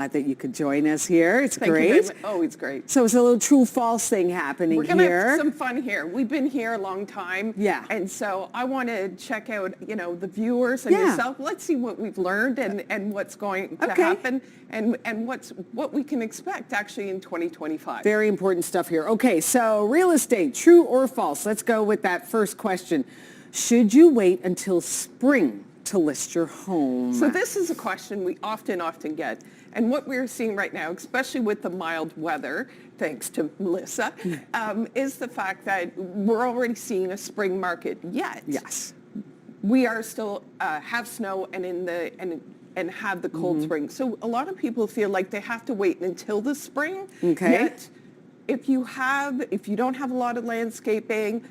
Glad that you could join us here. It's Thank you great. very much. Oh, it's great. So it's a little true-false thing happening We're going to here. have some fun here. We've been here a long time. Yeah. And so I want to check out, the viewers and yourself. Let's see what we've learned and what's going to happen and what we can expect actually in 2025. Very important stuff here. Okay, so real estate, true or false? Let's go with that first question. Should you wait until spring to list your home? So this is a question we often get. And what we're seeing right now, especially with the mild weather, thanks to Melissa, is the fact that we're already seeing a spring market. Yet, yes, we are still have snow and have the cold spring. So a lot of people feel like they have to wait until the spring. Okay. Yet, if you don't have a lot of landscaping,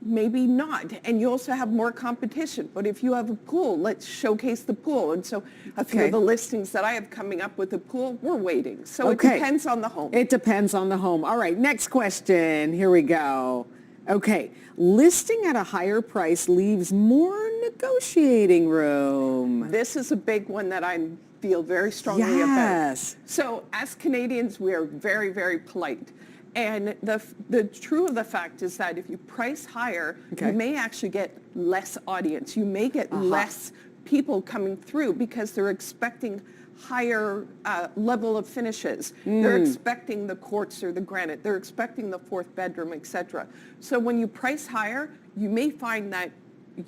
maybe not. And you also have more competition. But if you have a pool, let's showcase the pool. And so a few of the listings that I have coming up with the pool, we're waiting. So it depends on the home. It depends on the home. All right, next question. Here we go. Okay, listing at a higher price leaves more negotiating room. This is a big one that I feel very strongly about. So as Canadians, we are very, very polite. And the true of the fact is that if you price higher, you may actually get less audience. You may get less people coming through because they're expecting higher level of finishes. They're expecting the quartz or the granite. They're expecting the fourth bedroom, etc. So when you price higher, you may find that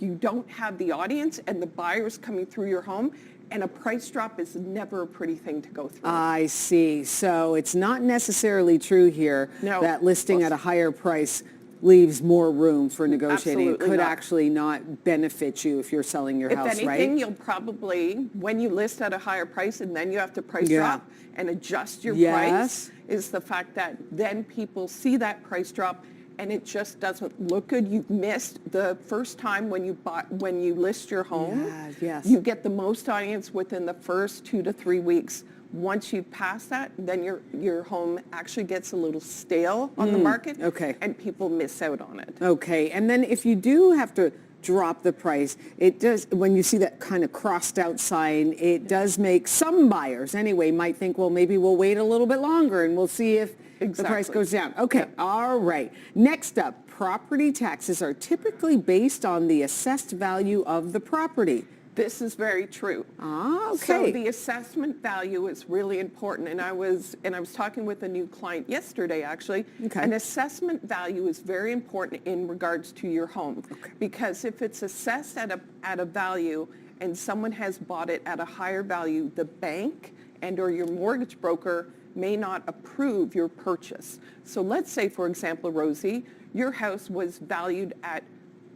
you don't have the audience and the buyers coming through your home. And a price drop is never a pretty thing to go through. I see. So it's not necessarily true here that listing at a higher price leaves more room for negotiating. It could actually not benefit you if you're selling your house, right? If anything, you'll probably, when you list at a higher price and then you have to price drop and adjust your price, is the fact that then people see that price drop and it just doesn't look good. You've missed the first time when you list your home. You get the most audience within the first 2 to 3 weeks. Once you pass that, then your home actually gets a little stale on the market, and people miss out on it. Okay, and then if you do have to drop the price, it does, when you see that kind of crossed out sign, it does make some buyers anyway might think, well, maybe we'll wait a little bit longer and we'll see if the price goes down. Okay, all right. Next up, property taxes are typically based on the assessed value of the property. This is very true. Okay. So the assessment value is really important. And I was talking with a new client yesterday, actually. An assessment value is very important in regards to your home. Because if it's assessed at a value and someone has bought it at a higher value, the bank and or your mortgage broker may not approve your purchase. So let's say, for example, Rosie, your house was valued at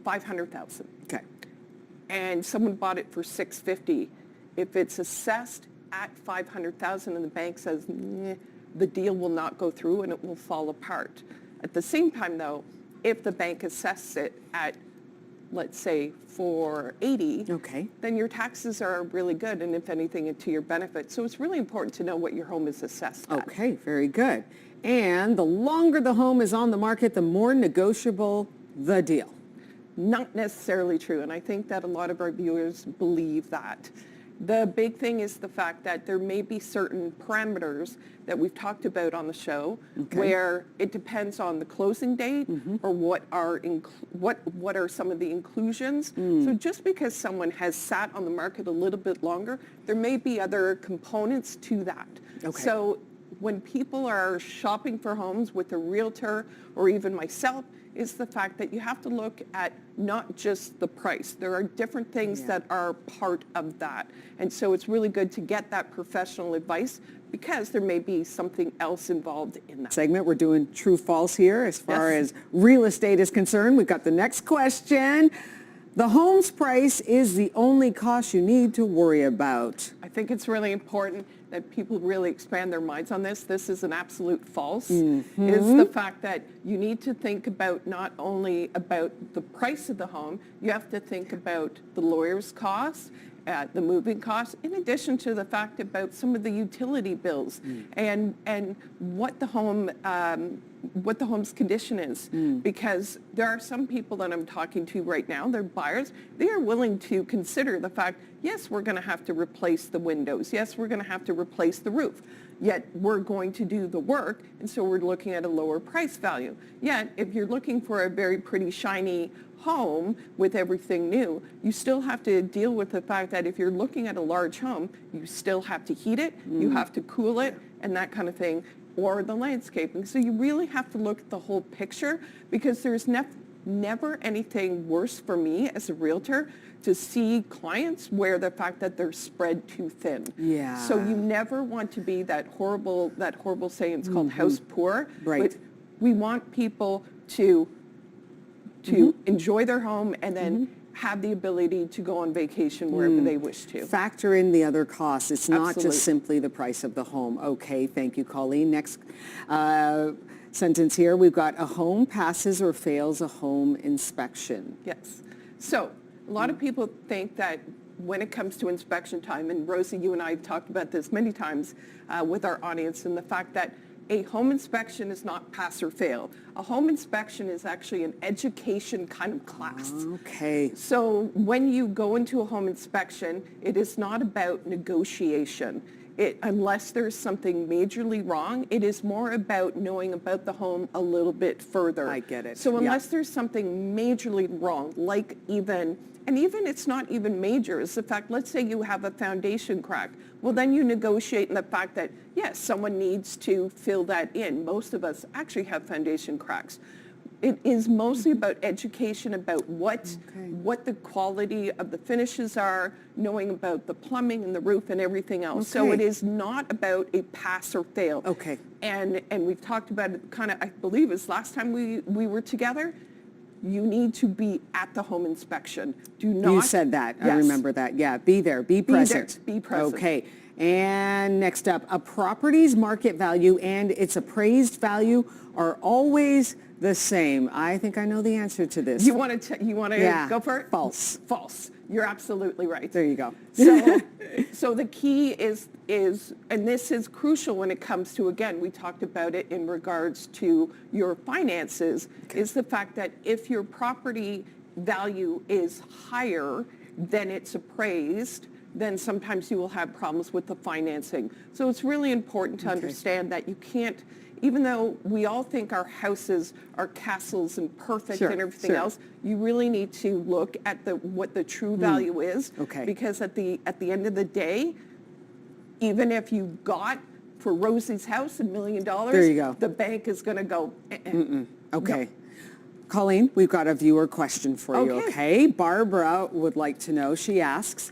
$500,000. And someone bought it for $650,000. If it's assessed at $500,000 and the bank says, the deal will not go through and it will fall apart. At the same time, though, if the bank assesses it at, let's say, $480,000, then your taxes are really good, and if anything, to your benefit. So it's really important to know what your home is assessed at. Okay, very good. And the longer the home is on the market, the more negotiable the deal. Not necessarily true, and I think that a lot of our viewers believe that. The big thing is the fact that there may be certain parameters that we've talked about on the show where it depends on the closing date or what are some of the inclusions. So just because someone has sat on the market a little bit longer, there may be other components to that. So when people are shopping for homes with a realtor or even myself, is the fact that you have to look at not just the price. There are different things that are part of that. And so it's really good to get that professional advice because there may be something else involved in that. Segment, we're doing true false here as far as real estate is concerned. We've got the next question. The home's price is the only cost you need to worry about. I think it's really important that people really expand their minds on this. This is an absolute false. Is the fact that you need to think about not only about the price of the home, you have to think about the lawyer's costs at the moving costs, in addition to the fact about some of the utility bills and what the home's condition is. Because there are some people that I'm talking to right now, they're buyers, they are willing to consider the fact, yes, we're going to have to replace the windows. Yes, we're going to have to replace the roof. Yet we're going to do the work, and so we're looking at a lower price value. Yet if you're looking for a very pretty, shiny home with everything new, you still have to deal with the fact that if you're looking at a large home, you still have to heat it, you have to cool it, and that kind of thing, or the landscaping. So you really have to look at the whole picture, because there's never anything worse for me as a realtor to see clients where the fact that they're spread too thin. Yeah. So you never want to be that horrible saying, it's called house poor. Right. But we want people to enjoy their home and then have the ability to go on vacation wherever they wish to. Factor in the other costs. It's not Absolutely. just simply the price of the home. Okay, thank you, Colleen. Next sentence here, we've got a home passes or fails a home inspection. Yes. So a lot of people think that when it comes to inspection time, and Rosie, you and I have talked about this many times with our audience, and the fact that a home inspection is not pass or fail. A home inspection is actually an education kind of class. Okay. So when you go into a home inspection, it is not about negotiation. Unless there's something majorly wrong, it is more about knowing about the home a little bit further. I get it. So unless there's something majorly wrong, like even it's not even major, it's the fact, let's say you have a foundation crack. Well, then you negotiate in the fact that, yes, someone needs to fill that in. Most of us actually have foundation cracks. It is mostly about education, about what the quality of the finishes are, knowing about the plumbing and the roof and everything else. So it is not about a pass or fail. Okay. And we've talked about it kind of, I believe it was last time we were together. You need to be at the home inspection. Do not. You said that. Yes. I remember that. Yeah, be there. Be present. Be present. Okay. And next up, a property's market value and its appraised value are always the same. I think I know the answer to this. You want to go for it? False. False. You're absolutely right. There you go. So the key is, and this is crucial when it comes to, again, we talked about it in regards to your finances, is the fact that if your property value is higher than it's appraised, then sometimes you will have problems with the financing. So it's really important to understand that you can't, even though we all think our houses are castles and perfect and everything else, you really need to look at what the true value is. Okay. Because at the end of the day, even if you got for Rosie's house $1 million, there you go. The bank is going to go. Okay. No. Colleen, we've got a viewer question for you, okay? Barbara would like to know, she asks,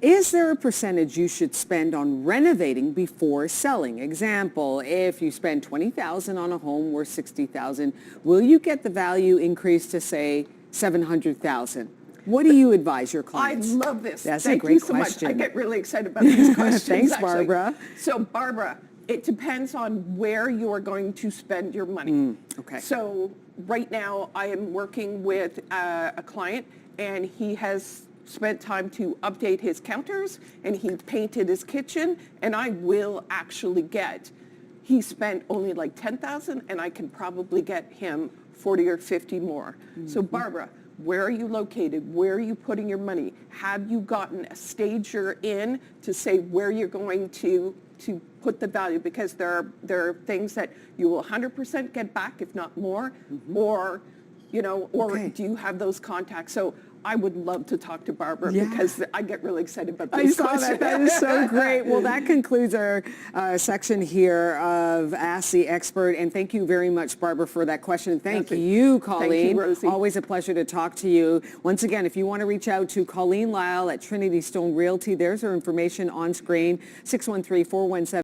is there a percentage you should spend on renovating before selling? Example, if you spend $20,000 on a home worth $60,000, will you get the value increase to, say, $700,000? What do you advise your clients? I love this. That's Thank a great you so question. Much. I get really excited about these questions. Thanks, actually. Barbara. So, Barbara, it depends on where you are going to spend your money. Okay. So right now I am working with a client, and he has spent time to update his counters, and he painted his kitchen, and I will actually he spent only like $10,000, and I can probably get him 40 or 50 more. So Barbara, where are you located? Where are you putting your money? Have you gotten a stager in to say where you're going to put the value? Because there are things that you will 100% get back, if not more, or do you have those contacts? So I would love to talk to Barbara because I get really excited about these questions. I saw that. That is so great. Well, that concludes our section here of Ask the Expert. And thank you very much, Barbara, for that question. Thank you, Colleen. Thank you, Rosie. Always a pleasure to talk to you. Once again, if you want to reach out to Colleen Lyle at TrinityStone Realty, there's her information on screen, 613-417